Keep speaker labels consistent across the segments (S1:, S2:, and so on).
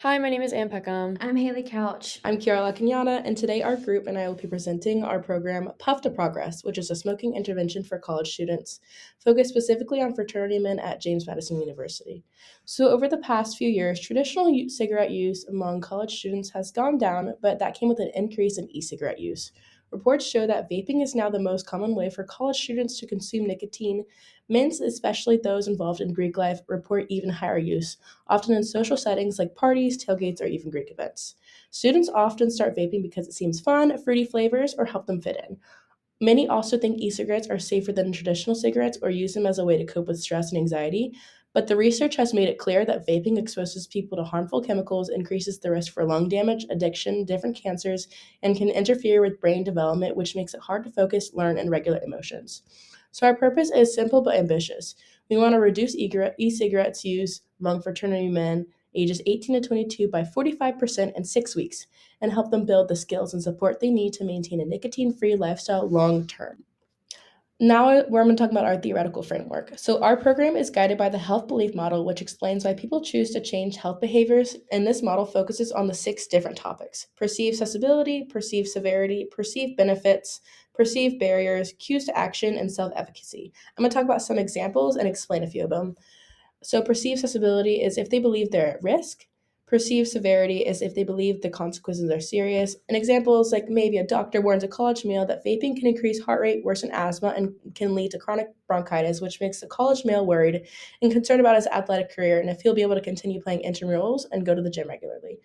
S1: Hi, my name is Ann Peckham.
S2: I'm Hailey Couch.
S3: I'm Chiara LaCognata, and today our group and I will be presenting our program Puff to Progress, which is a smoking intervention for college students, focused specifically on fraternity men at James Madison University. So, over the past few years, traditional cigarette use among college students has gone down, but that came with an increase in e cigarette use. Reports show that vaping is now the most common way for college students to consume nicotine. Men, especially those involved in Greek life, report even higher use, often in social settings like parties, tailgates, or even Greek events. Students often start vaping because it seems fun, fruity flavors, or help them fit in. Many also think e cigarettes are safer than traditional cigarettes or use them as a way to cope with stress and anxiety. But the research has made it clear that vaping exposes people to harmful chemicals, increases the risk for lung damage, addiction, different cancers, and can interfere with brain development, which makes it hard to focus, learn, and regulate emotions. So, our purpose is simple but ambitious. We want to reduce e cigarettes use among fraternity men ages 18 to 22 by 45% in 6 weeks and help them build the skills and support they need to maintain a nicotine free lifestyle long term. Now, we're going to talk about our theoretical framework. So, our program is guided by the health belief model, which explains why people choose to change health behaviors. And this model focuses on the six different topics: perceived accessibility, perceived severity, perceived benefits, perceived barriers, cues to action, and self efficacy. I'm going to talk about some examples and explain a few of them. So, perceived accessibility is if they believe they're at risk. Perceived severity is if they believe the consequences are serious. An example is like maybe a doctor warns a college male that vaping can increase heart rate, worsen asthma, and can lead to chronic bronchitis, which makes the college male worried and concerned about his athletic career and if he'll be able to continue playing intramurals and go to the gym regularly.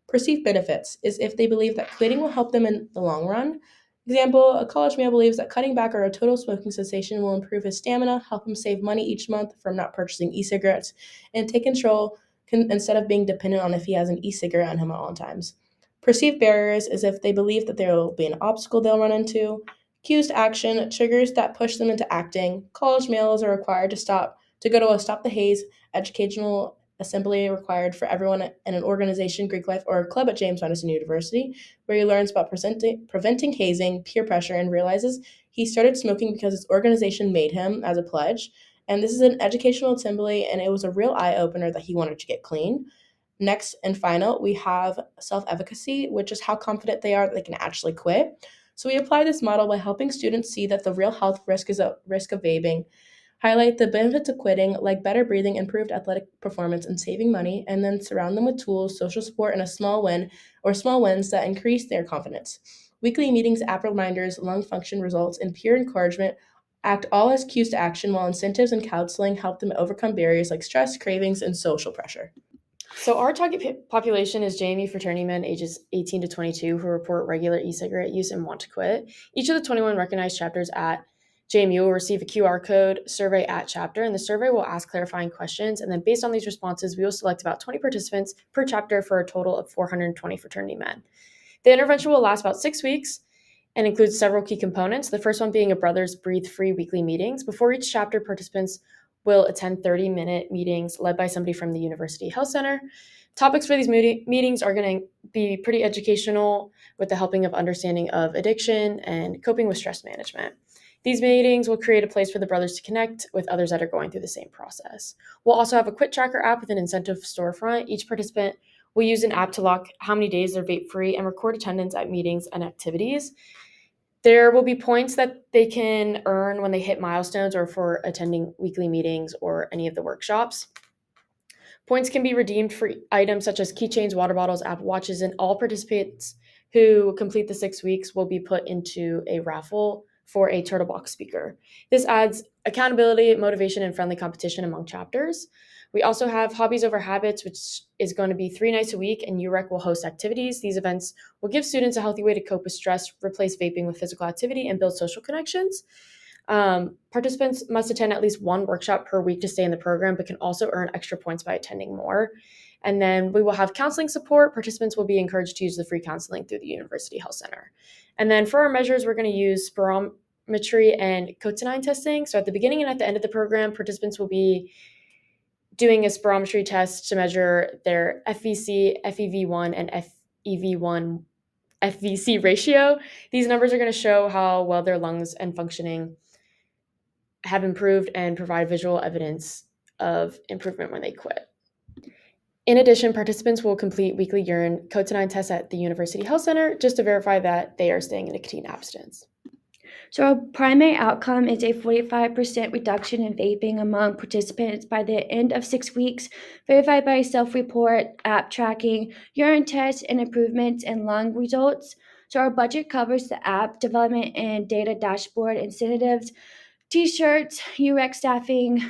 S3: Perceived benefits is if they believe that quitting will help them in the long run. Example, a college male believes that cutting back or a total smoking cessation will improve his stamina, help him save money each month from not purchasing e cigarettes, and take control instead of being dependent on if he has an e cigarette on him at all times. Perceived barriers is if they believe that there will be an obstacle they'll run into. Cues to action, triggers that push them into acting. College males are required to go to a Stop the Haze educational assembly required for everyone in an organization, Greek life, or a club at James Madison University, where he learns about preventing hazing, peer pressure, and realizes he started smoking because his organization made him as a pledge. And this is an educational assembly, and it was a real eye opener that he wanted to get clean. Next and final, we have self efficacy, which is how confident they are that they can actually quit. So we apply this model by helping students see that the real health risk is a risk of vaping, highlight the benefits of quitting, like better breathing, improved athletic performance, and saving money, and then surround them with tools, social support, and a small win or small wins that increase their confidence. Weekly meetings, app reminders, lung function results, and peer encouragement act all as cues to action, while incentives and counseling help them overcome barriers like stress, cravings, and social pressure.
S1: So, our target population is JMU fraternity men ages 18 to 22 who report regular e cigarette use and want to quit. Each of the 21 recognized chapters at JMU will receive a QR code survey at chapter, and the survey will ask clarifying questions. And then, based on these responses, we will select about 20 participants per chapter for a total of 420 fraternity men. The intervention will last about 6 weeks and includes several key components. The first one being a Brothers Breathe Free weekly meetings. Before each chapter, participants will attend 30-minute meetings led by somebody from the University Health Center. Topics for these meetings are going to be pretty educational with the helping of understanding of addiction and coping with stress management. These meetings will create a place for the brothers to connect with others that are going through the same process. We'll also have a quit tracker app with an incentive storefront. Each participant will use an app to lock how many days they're vape free and record attendance at meetings and activities. There will be points that they can earn when they hit milestones or for attending weekly meetings or any of the workshops. Points can be redeemed for items such as keychains, water bottles, Apple Watches, and all participants who complete the 6 weeks will be put into a raffle for a Turtle Box speaker. This adds accountability, motivation, and friendly competition among chapters. We also have Hobbies Over Habits, which is going to be 3 nights a week, and UREC will host activities. These events will give students a healthy way to cope with stress, replace vaping with physical activity, and build social connections. Participants must attend at least one workshop per week to stay in the program, but can also earn extra points by attending more. And then we will have counseling support. Participants will be encouraged to use the free counseling through the University Health Center. And then for our measures, we're going to use spirometry and cotinine testing. So at the beginning and at the end of the program, participants will be doing a spirometry test to measure their FVC, FEV1, and FEV1 FVC ratio. These numbers are going to show how well their lungs and functioning have improved and provide visual evidence of improvement when they quit. In addition, participants will complete weekly urine cotinine tests at the University Health Center just to verify that they are staying in nicotine abstinence.
S2: So our primary outcome is a 45% reduction in vaping among participants by the end of 6 weeks, verified by self-report, app tracking, urine tests, and improvements in lung results. So our budget covers the app development and data dashboard incentives, t-shirts, UX staffing,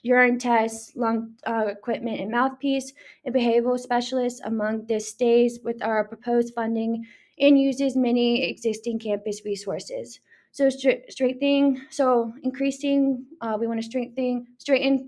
S2: urine tests, lung equipment and mouthpiece, and behavioral specialists. Among this stays with our proposed funding and uses many existing campus resources. So increasing, we want to straighten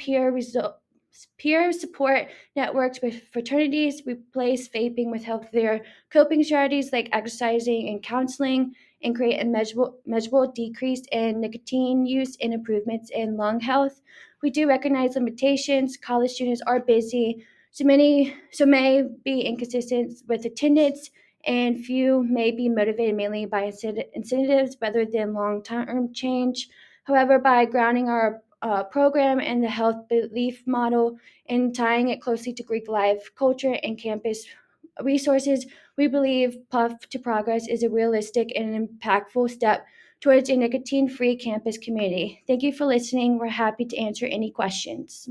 S2: peer support networks with fraternities, replace vaping with healthier coping strategies like exercising and counseling, and create a measurable decrease in nicotine use and improvements in lung health. We do recognize limitations. College students are busy, so may be inconsistent with attendance, and few may be motivated mainly by incentives rather than long-term change. However, by grounding our program in the health belief model and tying it closely to Greek life, culture, and campus resources, we believe Puff to Progress is a realistic and impactful step towards a nicotine free campus community. Thank you for listening. We're happy to answer any questions.